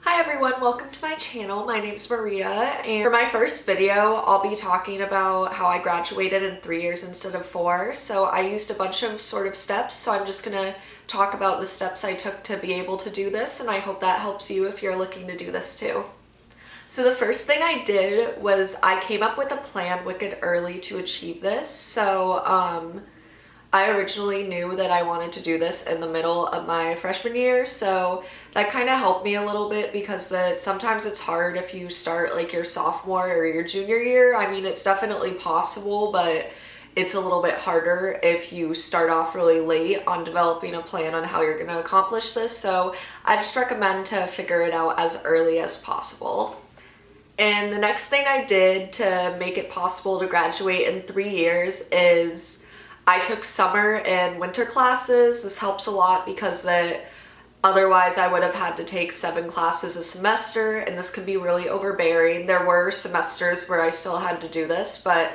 Hi everyone, welcome to my channel. My name's Maria, and for my first video, I'll be talking about how I graduated in 3 years instead of 4. So I used a bunch of steps, so I'm just gonna talk about the steps I took to be able to do this, and I hope that helps you if you're looking to do this too. So the first thing I did was I came up with a plan wicked early to achieve this. I originally knew that I wanted to do this in the middle of my freshman year, so that kind of helped me a little bit because sometimes it's hard if you start like your sophomore or your junior year. I mean, it's definitely possible, but it's a little bit harder if you start off really late on developing a plan on how you're going to accomplish this. So I just recommend to figure it out as early as possible. And the next thing I did to make it possible to graduate in 3 years is I took summer and winter classes. This helps a lot because otherwise I would have had to take 7 classes a semester, and this can be really overbearing. There were semesters where I still had to do this, but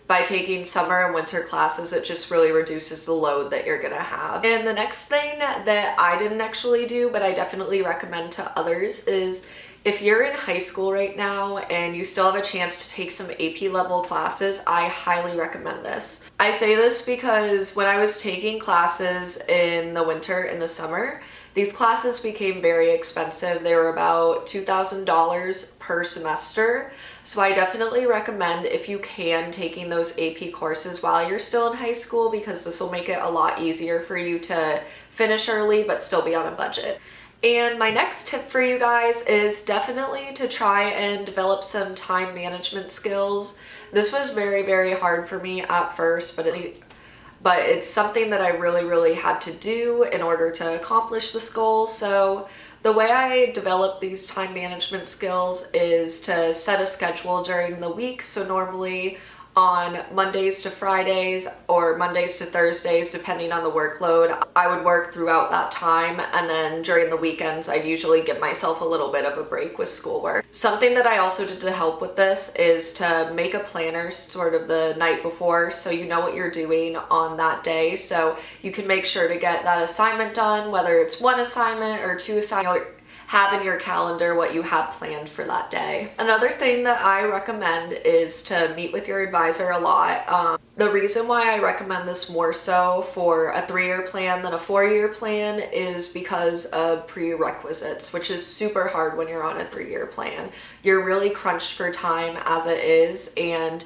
by taking summer and winter classes, it just really reduces the load that you're gonna have. And the next thing that I didn't actually do, but I definitely recommend to others, is if you're in high school right now and you still have a chance to take some AP level classes, I highly recommend this. I say this because when I was taking classes in the winter and the summer, these classes became very expensive. They were about $2,000 per semester. So I definitely recommend, if you can, taking those AP courses while you're still in high school, because this will make it a lot easier for you to finish early but still be on a budget. And my next tip for you guys is definitely to try and develop some time management skills. This was very, very hard for me at first, but it's something that I really had to do in order to accomplish this goal. So the way I develop these time management skills is to set a schedule during the week. So normally on Mondays to Fridays or Mondays to Thursdays, depending on the workload, I would work throughout that time, and then during the weekends I'd usually give myself a little bit of a break with schoolwork. Something that I also did to help with this is to make a planner sort of the night before, so you know what you're doing on that day, so you can make sure to get that assignment done, whether it's 1 assignment or 2 assignments. Have in your calendar what you have planned for that day. Another thing that I recommend is to meet with your advisor a lot. The reason why I recommend this more so for a 3-year plan than a 4-year plan is because of prerequisites, which is super hard when you're on a 3-year plan. You're really crunched for time as it is, and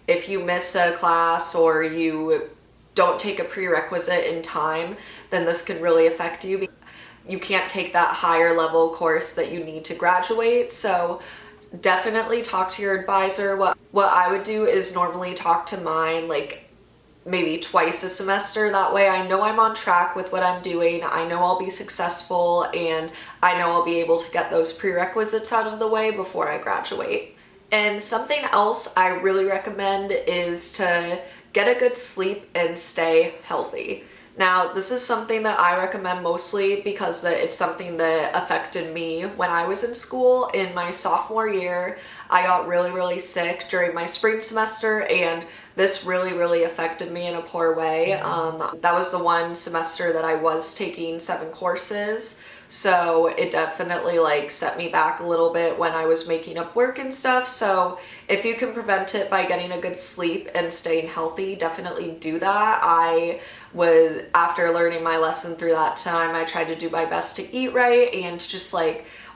if you miss a class or you don't take a prerequisite in time, then this can really affect you. You can't take that higher level course that you need to graduate. So definitely talk to your advisor. What I would do is normally talk to mine like maybe twice a semester. That way I know I'm on track with what I'm doing. I know I'll be successful, and I know I'll be able to get those prerequisites out of the way before I graduate. And something else I really recommend is to get a good sleep and stay healthy. Now, this is something that I recommend mostly because it's something that affected me when I was in school. In my sophomore year, I got really sick during my spring semester, and this really affected me in a poor way. That was the one semester that I was taking 7 courses. So it definitely set me back a little bit when I was making up work and stuff. So if you can prevent it by getting a good sleep and staying healthy, definitely do that. After learning my lesson through that time, I tried to do my best to eat right and just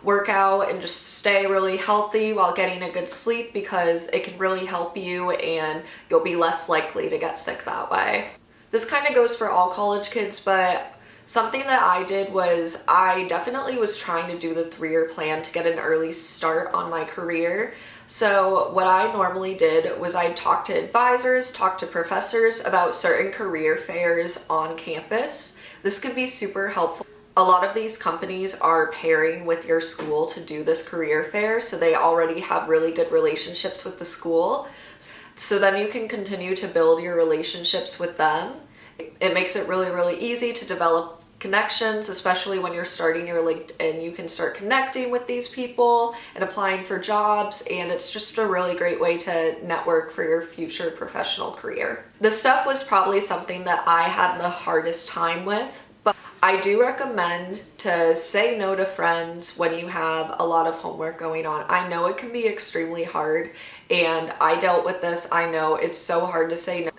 work out and just stay really healthy while getting a good sleep, because it can really help you and you'll be less likely to get sick that way. This kind of goes for all college kids, but something that I did was I definitely was trying to do the 3-year plan to get an early start on my career. So what I normally did was I'd talk to advisors, talk to professors about certain career fairs on campus. This can be super helpful. A lot of these companies are pairing with your school to do this career fair, so they already have really good relationships with the school. So then you can continue to build your relationships with them. It makes it really easy to develop connections, especially when you're starting your LinkedIn. You can start connecting with these people and applying for jobs, and it's just a really great way to network for your future professional career. This step was probably something that I had the hardest time with, But I do recommend to say no to friends when you have a lot of homework going on. I know it can be extremely hard, and I dealt with this. I know it's so hard to say no.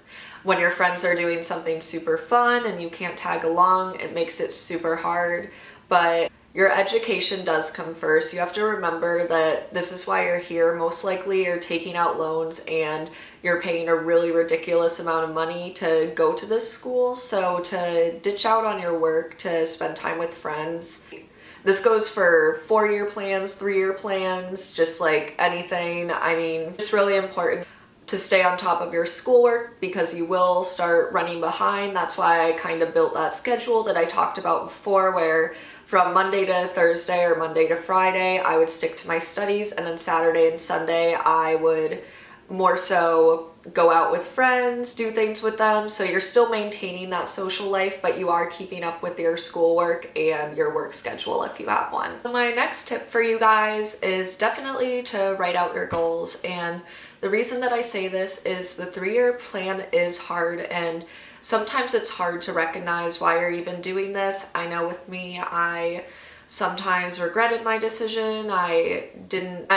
When your friends are doing something super fun and you can't tag along, it makes it super hard. But your education does come first. You have to remember that this is why you're here. Most likely you're taking out loans and you're paying a really ridiculous amount of money to go to this school. So to ditch out on your work to spend time with friends. This goes for 4-year plans, 3-year plans, just like anything. I mean, it's really important to stay on top of your schoolwork because you will start running behind. That's why I kind of built that schedule that I talked about before, where from Monday to Thursday or Monday to Friday, I would stick to my studies, and then Saturday and Sunday, I would more so go out with friends, do things with them. So you're still maintaining that social life, but you are keeping up with your schoolwork and your work schedule if you have one. So my next tip for you guys is definitely to write out your goals. And the reason that I say this is the 3-year plan is hard, and sometimes it's hard to recognize why you're even doing this. I know with me, I sometimes regretted my decision. I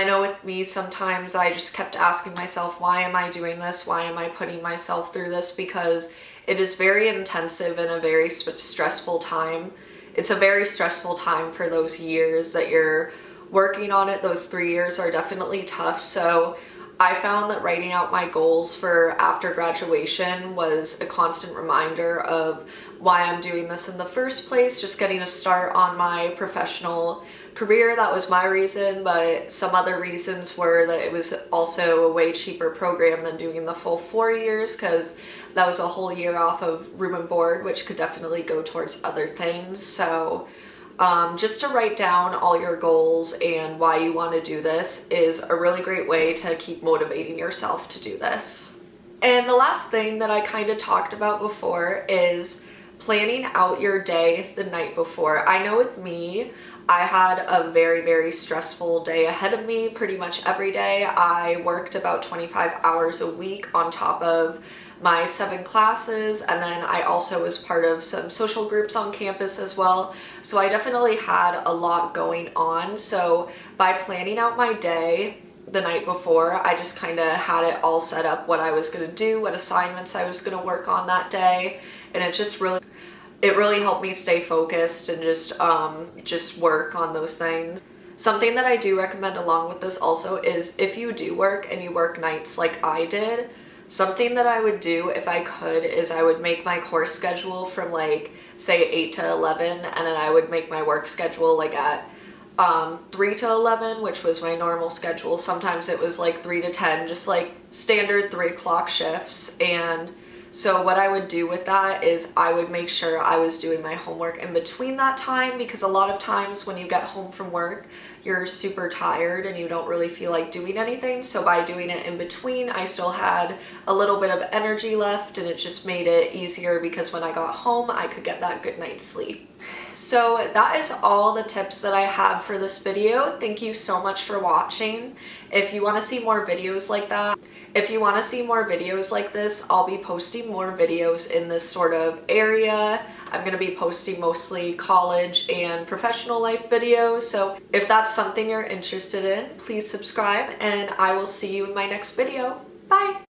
know with me, sometimes I just kept asking myself, why am I doing this? Why am I putting myself through this? Because it is very intensive and a very stressful time. It's a very stressful time for those years that you're working on it. Those 3 years are definitely tough. So I found that writing out my goals for after graduation was a constant reminder of why I'm doing this in the first place, just getting a start on my professional career. That was my reason, but some other reasons were that it was also a way cheaper program than doing the full 4 years, because that was a whole year off of room and board, which could definitely go towards other things. So just to write down all your goals and why you want to do this is a really great way to keep motivating yourself to do this. And the last thing that I kind of talked about before is planning out your day the night before. I know with me, I had a very, very stressful day ahead of me pretty much every day. I worked about 25 hours a week on top of my 7 classes, and then I also was part of some social groups on campus as well. So I definitely had a lot going on. So by planning out my day the night before, I just kind of had it all set up, what I was going to do, what assignments I was going to work on that day, and it really helped me stay focused and just work on those things. Something that I do recommend along with this also is if you do work and you work nights like I did, something that I would do if I could is I would make my course schedule from like say 8 to 11, and then I would make my work schedule like at 3 to 11, which was my normal schedule. Sometimes it was like 3 to 10, just like standard 3 o'clock shifts. And so what I would do with that is I would make sure I was doing my homework in between that time, because a lot of times when you get home from work, you're super tired and you don't really feel like doing anything. So by doing it in between, I still had a little bit of energy left, and it just made it easier because when I got home, I could get that good night's sleep. So that is all the tips that I have for this video. Thank you so much for watching. If you want to see more videos like that, if you want to see more videos like this, I'll be posting more videos in this sort of area. I'm going to be posting mostly college and professional life videos. So if that's something you're interested in, please subscribe, and I will see you in my next video. Bye!